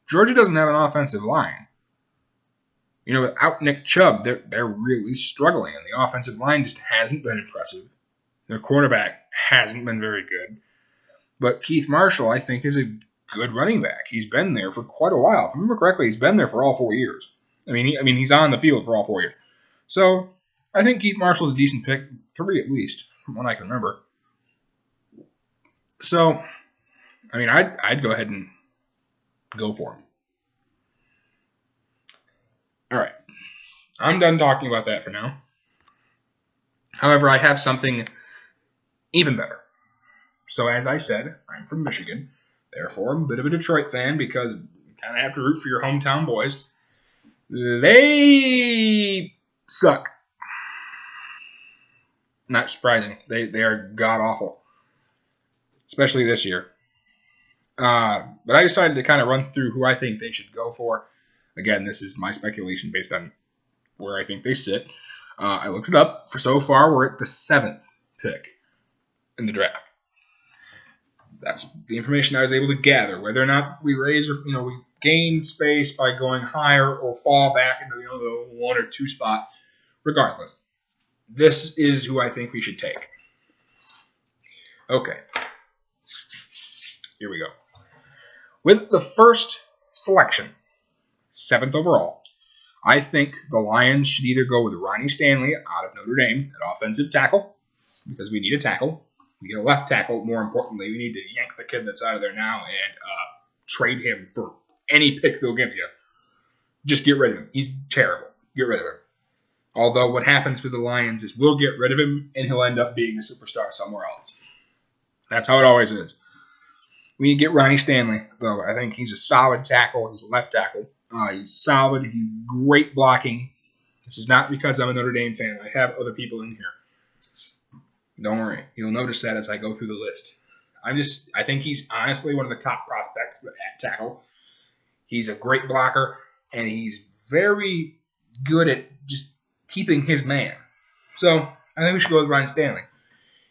Georgia doesn't have an offensive line. Without Nick Chubb, they're really struggling, and the offensive line just hasn't been impressive. Their quarterback hasn't been very good. But Keith Marshall, I think, is a good running back. He's been there for quite a while. If I remember correctly, he's been there for all 4 years. He's on the field for all 4 years. So I think Keith Marshall is a decent pick, 3 at least, from what I can remember. So, I'd go ahead and go for him. All right. I'm done talking about that for now. However, I have something even better. So, as I said, I'm from Michigan. Therefore, I'm a bit of a Detroit fan because you kind of have to root for your hometown boys. They suck. Not surprising. They are god-awful. Especially this year. But I decided to kind of run through who I think they should go for. Again, this is my speculation based on where I think they sit. I looked it up. For so far, we're at the 7th pick in the draft. That's the information I was able to gather. Whether or not we raise or we gain space by going higher or fall back into the 1 or 2 spot, regardless, this is who I think we should take. Okay, here we go. With the first selection, 7th overall, I think the Lions should either go with Ronnie Stanley out of Notre Dame at offensive tackle, because we need a tackle. We get a left tackle. More importantly, we need to yank the kid that's out of there now and trade him for any pick they'll give you. Just get rid of him. He's terrible. Get rid of him. Although what happens with the Lions is we'll get rid of him and he'll end up being a superstar somewhere else. That's how it always is. We need to get Ronnie Stanley, though. I think he's a solid tackle. He's a left tackle. He's solid. He's great blocking. This is not because I'm a Notre Dame fan. I have other people in here. Don't worry. You'll notice that as I go through the list. I think he's honestly one of the top prospects at tackle. He's a great blocker, and he's very good at just keeping his man. So I think we should go with Ronnie Stanley.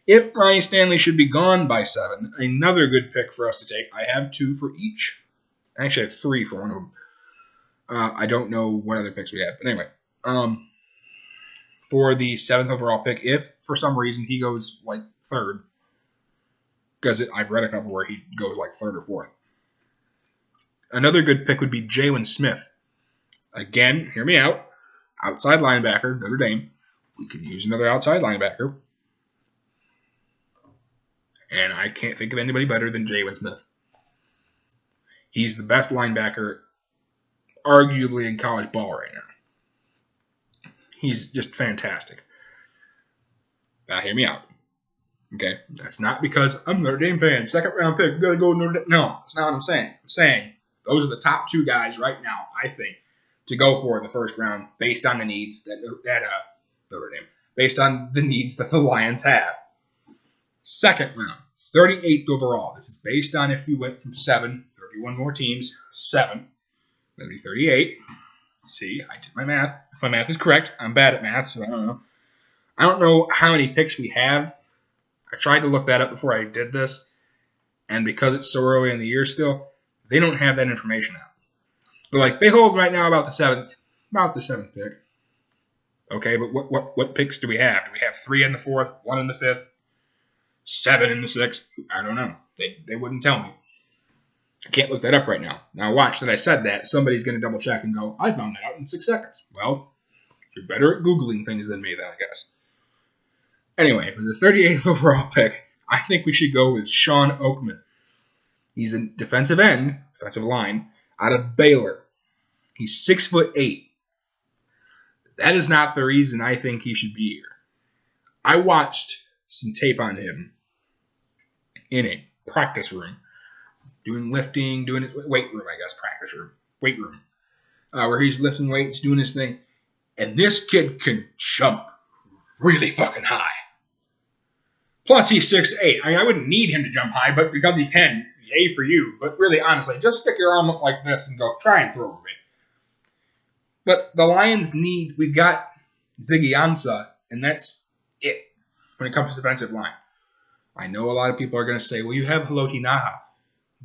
If Ronnie Stanley should be gone by 7, another good pick for us to take. I have 2 for each. I actually have 3 for one of them. I don't know what other picks we have. But anyway, for the 7th overall pick, if for some reason he goes like 3rd, because I've read a couple where he goes like 3rd or 4th. Another good pick would be Jalen Smith. Again, hear me out. Outside linebacker, Notre Dame. We could use another outside linebacker. And I can't think of anybody better than Jalen Smith. He's the best linebacker, arguably, in college ball right now. He's just fantastic. Now, hear me out. Okay? That's not because I'm a Notre Dame fan. 2nd round pick, gotta go Notre Dame. No, that's not what I'm saying. I'm saying Those are the top 2 guys right now, I think, to go for in the first round based on the needs that Notre Dame, based on the needs that the Lions have. Second round, 38th overall. This is based on if we went from 31 more teams, 7th, that'd be 38. See, I did my math. If my math is correct, I'm bad at math, so I don't know. I don't know how many picks we have. I tried to look that up before I did this, and because it's so early in the year still, they don't have that information out. But like they hold right now about the seventh pick. Okay, but what picks do we have? Do we have 3 in the 4th, 1 in the 5th, 7 in the 6th? I don't know. They wouldn't tell me. I can't look that up right now. Now watch that I said that. Somebody's going to double check and go, I found that out in 6 seconds. Well, you're better at Googling things than me then, I guess. Anyway, for the 38th overall pick, I think we should go with Sean Oakman. He's a defensive line, out of Baylor. He's 6'8". That is not the reason I think he should be here. I watched some tape on him in a practice room, doing lifting, doing his weight room, I guess, practice room, weight room, where he's lifting weights, doing his thing. And this kid can jump really fucking high. Plus, he's 6'8". I mean, I wouldn't need him to jump high, but because he can, yay for you. But really, honestly, just stick your arm up like this and go, try and throw over me. But the Lions we got Ziggy Ansah, and that's it when it comes to defensive line. I know a lot of people are going to say, well, you have Haloti Naha.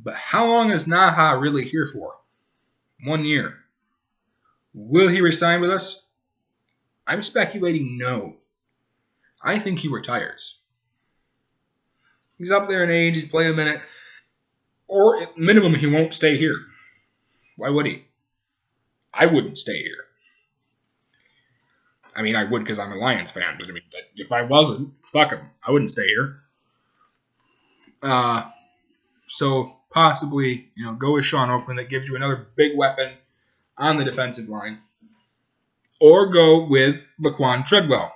But how long is Naha really here for? 1 year. Will he resign with us? I'm speculating no. I think he retires. He's up there in age. He's played a minute. Or at minimum, he won't stay here. Why would he? I wouldn't stay here. I mean, I would because I'm a Lions fan. But I mean, if I wasn't, fuck him. I wouldn't stay here. So possibly, go with Sean Oakman. That gives you another big weapon on the defensive line. Or go with Laquan Treadwell.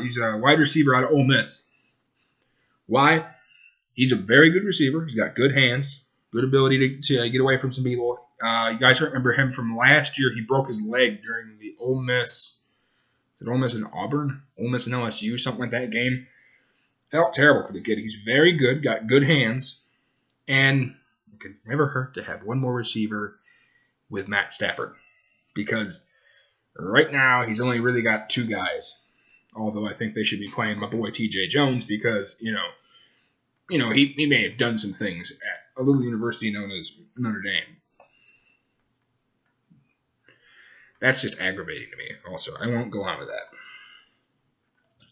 He's a wide receiver out of Ole Miss. Why? He's a very good receiver. He's got good hands, good ability to get away from some people. You guys remember him from last year. He broke his leg during the Ole Miss. Is it Ole Miss and Auburn? Ole Miss and LSU, something like that game. Felt terrible for the kid. He's very good, got good hands, and it could never hurt to have one more receiver with Matt Stafford. Because right now, he's only really got 2 guys. Although I think they should be playing my boy T.J. Jones because, he may have done some things at a little university known as Notre Dame. That's just aggravating to me also. I won't go on with that.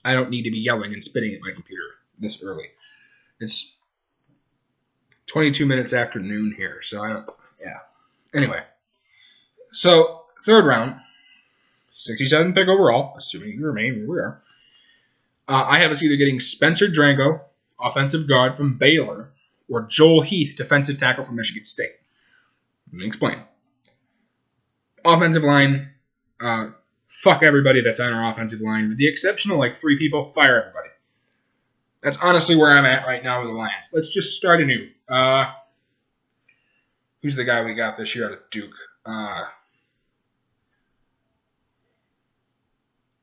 I don't need to be yelling and spitting at my computer this early. It's 22 minutes after noon here, so I don't, yeah. Anyway, so 3rd round, 67th pick overall, assuming you remain where we are. I have us either getting Spencer Drango, offensive guard from Baylor, or Joel Heath, defensive tackle from Michigan State. Let me explain. Offensive line, fuck everybody that's on our offensive line. With the exception of 3 people, fire everybody. That's honestly where I'm at right now with the Lions. Let's just start anew. Who's the guy we got this year out of Duke?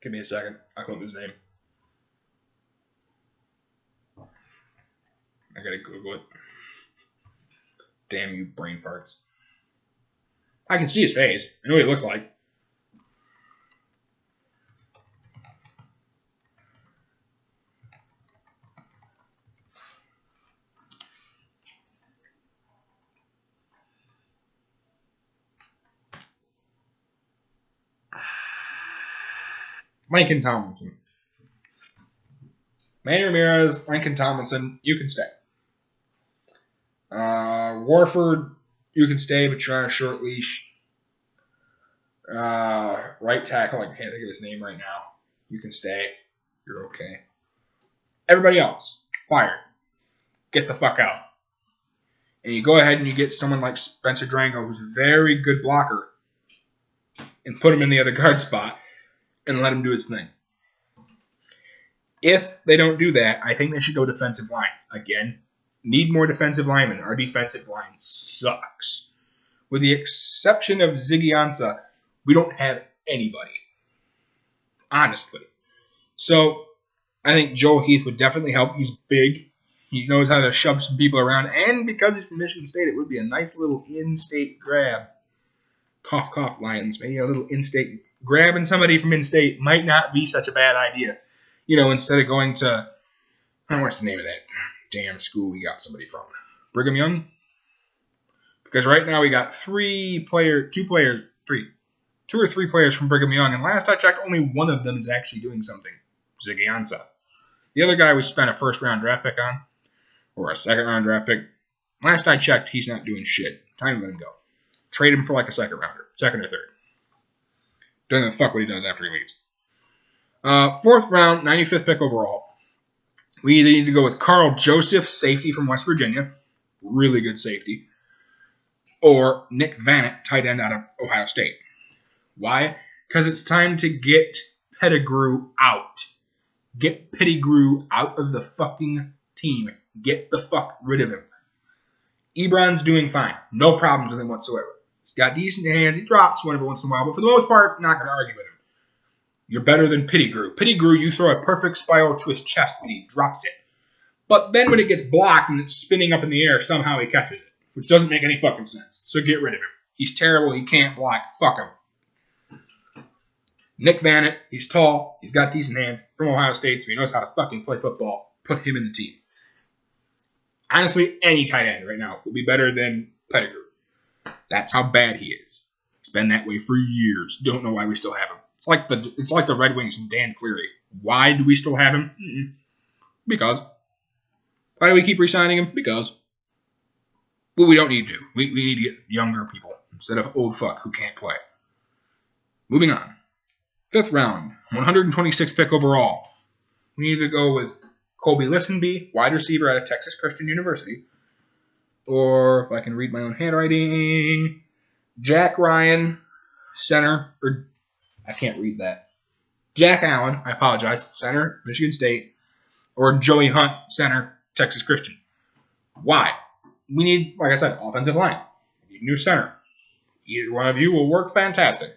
Give me a second. I quote his name. I gotta Google it. Damn you, brain farts. I can see his face. I know what he looks like. Lincoln Tomlinson. Manny Ramirez, Lincoln Tomlinson, you can stay. Warford, you can stay, but you're on a short leash. Right tackle, I can't think of his name right now. You can stay. You're okay. Everybody else, fired. Get the fuck out. And you go ahead and you get someone like Spencer Drango, who's a very good blocker, and put him in the other guard spot and let him do his thing. If they don't do that, I think they should go defensive line. Again, need more defensive linemen. Our defensive line sucks. With the exception of Ziggy Ansah, we don't have anybody. Honestly. So, I think Joel Heath would definitely help. He's big. He knows how to shove some people around. And because he's from Michigan State, it would be a nice little in-state grab. Cough, cough, Lions. Maybe a little in-state. Grabbing somebody from in-state might not be such a bad idea. Instead of going to, what's the name of that damn school we got somebody from? Brigham Young? Because right now we got two or three players from Brigham Young, and last I checked, only one of them is actually doing something. Ziggy Ansah. The other guy we spent a first-round draft pick on, or a second-round draft pick, last I checked, he's not doing shit. Time to let him go. Trade him for like a second or third. Doesn't give a fuck what he does after he leaves. Fourth round, 95th pick overall. We either need to go with Carl Joseph, safety from West Virginia, really good safety, or Nick Vannett, tight end out of Ohio State. Why? Because it's time to get Pettigrew out. Get Pettigrew out of the fucking team. Get the fuck rid of him. Ebron's doing fine. No problems with him whatsoever. He's got decent hands. He drops one every once in a while, but for the most part, not going to argue with him. You're better than Pettigrew. Pettigrew, you throw a perfect spiral to his chest and he drops it. But then when it gets blocked and it's spinning up in the air, somehow he catches it, which doesn't make any fucking sense. So get rid of him. He's terrible. He can't block. Fuck him. Nick Vannett, he's tall, he's got decent hands, from Ohio State, so he knows how to fucking play football. Put him in the team. Honestly, any tight end right now will be better than Pettigrew. That's how bad he is. He's been that way for years. Don't know why we still have him. It's like the Red Wings and Dan Cleary. Why do we still have him? Because. Why do we keep re-signing him? Because. Well, we don't need to. We need to get younger people instead of old fuck who can't play. Moving on. Fifth round, 126th pick overall. We either go with Colby Listenby, wide receiver out of Texas Christian University, or if I can read my own handwriting, Jack Ryan, center, or I can't read that. Jack Allen, I apologize, center, Michigan State, or Joey Hunt, center, Texas Christian. Why? We need, like I said, offensive line. We need a new center. Either one of you will work fantastic.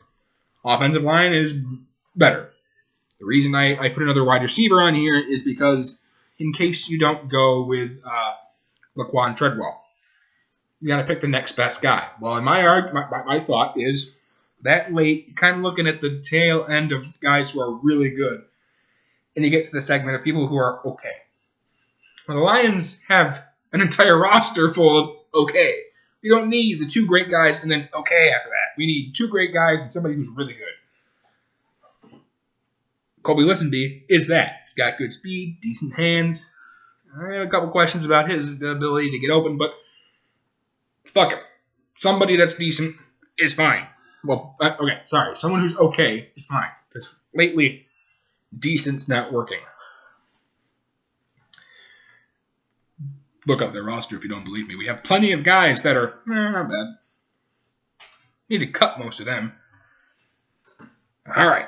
Offensive line is better. The reason I put another wide receiver on here is because in case you don't go with Laquan Treadwell, you got to pick the next best guy. Well, in my thought is that late, kind of looking at the tail end of guys who are really good, and you get to the segment of people who are okay. Well, the Lions have an entire roster full of okay. We don't need the two great guys and then okay after that. We need two great guys and somebody who's really good. Colby Listenby is that. He's got good speed, decent hands. I have a couple questions about his ability to get open, but fuck him. Somebody that's decent is fine. Well, okay, sorry. Someone who's okay is fine. Because lately, decent's not working. Look up their roster if you don't believe me. We have plenty of guys that are not bad. Need to cut most of them. All right.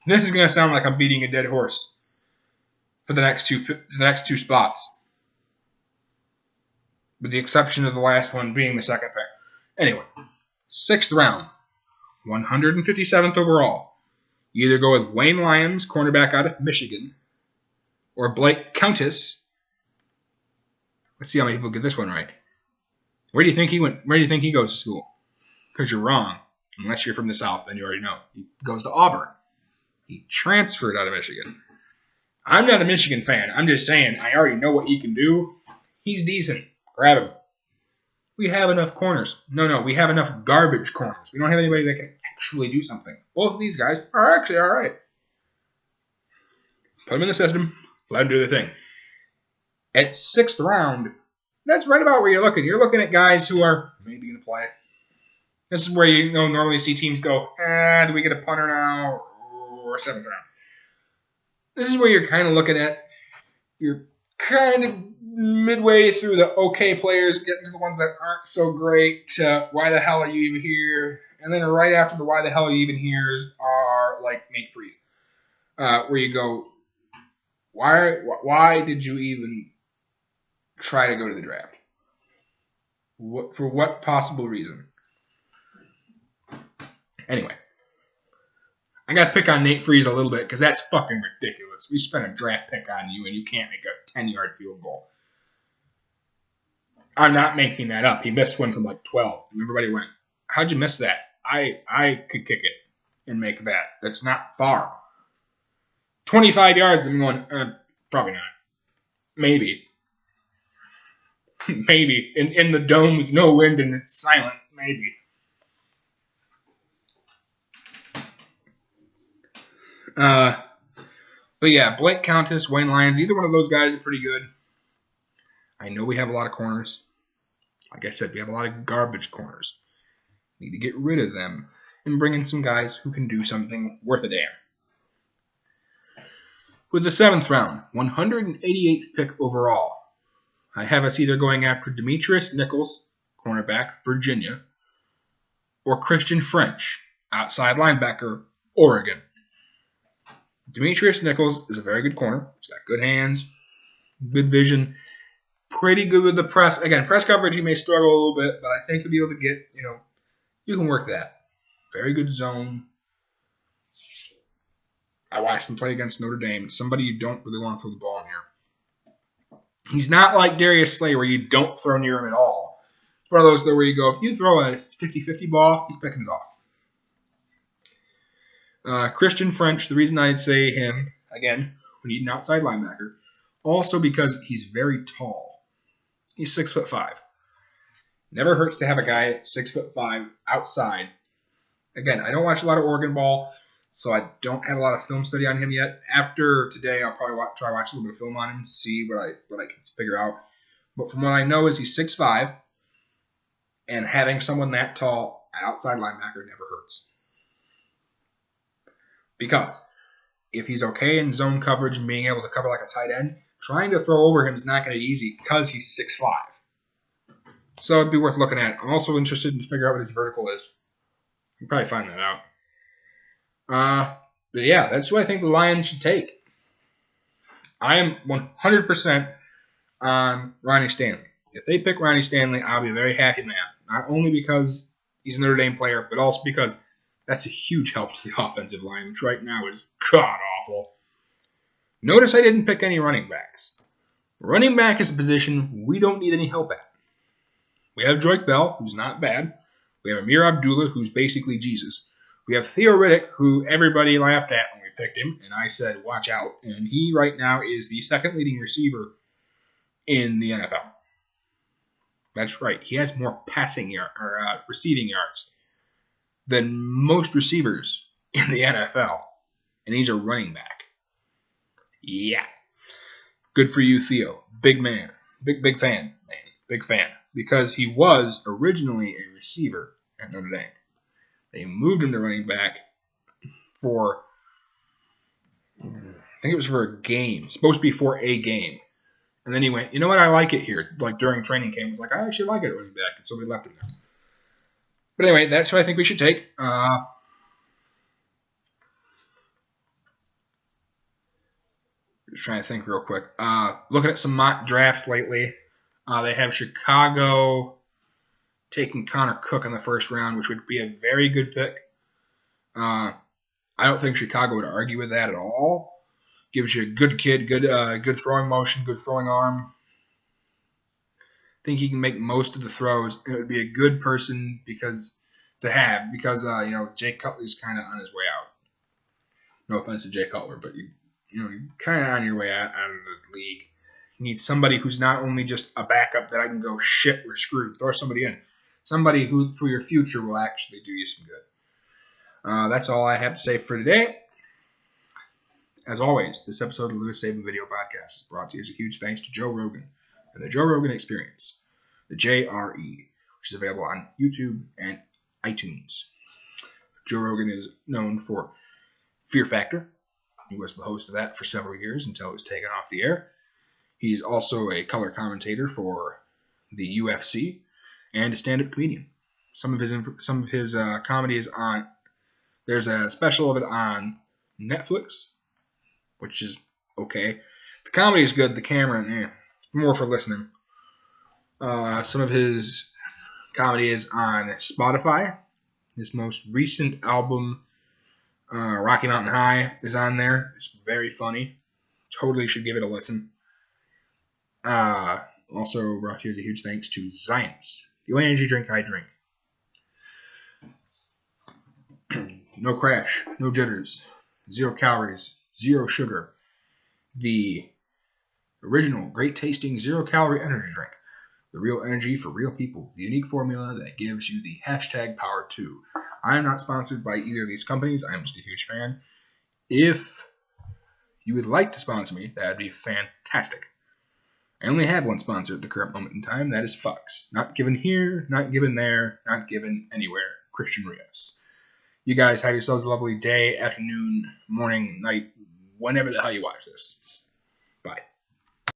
This is going to sound like I'm beating a dead horse for the next two spots, with the exception of the last one being the second pick. Anyway, sixth round, 157th overall. You either go with Wayne Lyons, cornerback out of Michigan, or Blake Countess. Let's see how many people get this one right. Where do you think he went? Where do you think he goes to school? Because you're wrong. Unless you're from the South, then you already know. He goes to Auburn. He transferred out of Michigan. I'm not a Michigan fan. I'm just saying, I already know what he can do. He's decent. Grab him. We have enough corners. No, we have enough garbage corners. We don't have anybody that can actually do something. Both of these guys are actually all right. Put them in the system. Let them do the thing. At sixth round, that's right about where you're looking. You're looking at guys who are maybe going to play. This is where you normally see teams go, do we get a punter now or seventh round? This is where you're kind of looking at, you're kind of midway through the okay players, getting to the ones that aren't so great. Why the hell are you even here? And then right after the why the hell are you even here's are like Nate Freeze, where you go, why did you even try to go to the draft? For what possible reason? Anyway, I got to pick on Nate Freeze a little bit because that's fucking ridiculous. We spent a draft pick on you and you can't make a 10-yard field goal. I'm not making that up. He missed one from like 12. And everybody went, how'd you miss that? I could kick it and make that. That's not far. 25 yards, I'm going, probably not. Maybe. Maybe. In the dome with no wind and it's silent. Maybe. But yeah, Blake Countess, Wayne Lyons, either one of those guys are pretty good. I know we have a lot of corners. Like I said, we have a lot of garbage corners. Need to get rid of them and bring in some guys who can do something worth a damn. With the 7th round, 188th pick overall, I have us either going after Demetrius Nichols, cornerback, Virginia, or Christian French, outside linebacker, Oregon. Demetrius Nichols is a very good corner. He's got good hands, good vision, pretty good with the press. Again, press coverage, he may struggle a little bit, but I think he'll be able to get, you can work that. Very good zone. I watched him play against Notre Dame. Somebody you don't really want to throw the ball near. He's not like Darius Slay where you don't throw near him at all. It's one of those where you go, if you throw a 50-50 ball, he's picking it off. Christian French, the reason I'd say him, again, we need an outside linebacker, also because he's very tall. He's 6'5". Never hurts to have a guy at 6'5" outside. Again, I don't watch a lot of Oregon ball, so I don't have a lot of film study on him yet. After today, I'll probably try to watch a little bit of film on him to see what I can figure out. But from what I know is he's 6'5", and having someone that tall at outside linebacker never hurts. Because if he's okay in zone coverage and being able to cover like a tight end, trying to throw over him is not going to be easy because he's 6'5". So it'd be worth looking at. I'm also interested in figuring out what his vertical is. You can probably find that out. But yeah, that's who I think the Lions should take. I am 100% on Ronnie Stanley. If they pick Ronnie Stanley, I'll be a very happy man. Not only because he's a Notre Dame player, but also because that's a huge help to the offensive line, which right now is god-awful. Notice I didn't pick any running backs. Running back is a position we don't need any help at. We have Joyke Bell, who's not bad. We have Amir Abdullah, who's basically Jesus. We have Theo Riddick, who everybody laughed at when we picked him, and I said, watch out. And he right now is the second leading receiver in the NFL. That's right. He has more receiving yards than most receivers in the NFL. And he's a running back. Yeah. Good for you, Theo. Big man. Big fan, man. Big fan. Because he was originally a receiver at Notre Dame. They moved him to running back for, I think it was for a game. Supposed to be for a game. And then he went, you know what, I like it here. Like during training camp, he was like, I actually like it at running back. And so we left him there. But anyway, that's who I think we should take. Just trying to think real quick. Looking at some mock drafts lately. They have Chicago taking Connor Cook in the first round, which would be a very good pick. I don't think Chicago would argue with that at all. Gives you a good kid, good throwing motion, good throwing arm. I think he can make most of the throws. It would be a good person because Jay Cutler's kind of on his way out. No offense to Jay Cutler, but you're kind of on your way out of the league. You need somebody who's not only just a backup that I can go, shit, we're screwed. Throw somebody in. Somebody who, for your future, will actually do you some good. That's all I have to say for today. As always, this episode of the Lewis Sabin Video Podcast is brought to you as a huge thanks to Joe Rogan and the Joe Rogan Experience, the JRE, which is available on YouTube and iTunes. Joe Rogan is known for Fear Factor. He was the host of that for several years until it was taken off the air. He's also a color commentator for the UFC and a stand-up comedian. Some of his comedy is on. There's a special of it on Netflix, which is okay. The comedy is good. The camera, more for listening. Some of his Comedy is on Spotify. His most recent album, Rocky Mountain High, is on there. It's very funny. Totally should give it a listen. Also, brought here is a huge thanks to Science, the only energy drink I drink. No crash, no jitters, 0 calories, 0 sugar. The original, great tasting, 0 calorie energy drink. The real energy for real people. The unique formula that gives you the #power2. I am not sponsored by either of these companies. I'm just a huge fan. If you would like to sponsor me, that would be fantastic. I only have one sponsor at the current moment in time. That is Fox. Not given here, not given there, not given anywhere. Christian Rios. You guys have yourselves a lovely day, afternoon, morning, night, whenever the hell you watch this. Bye.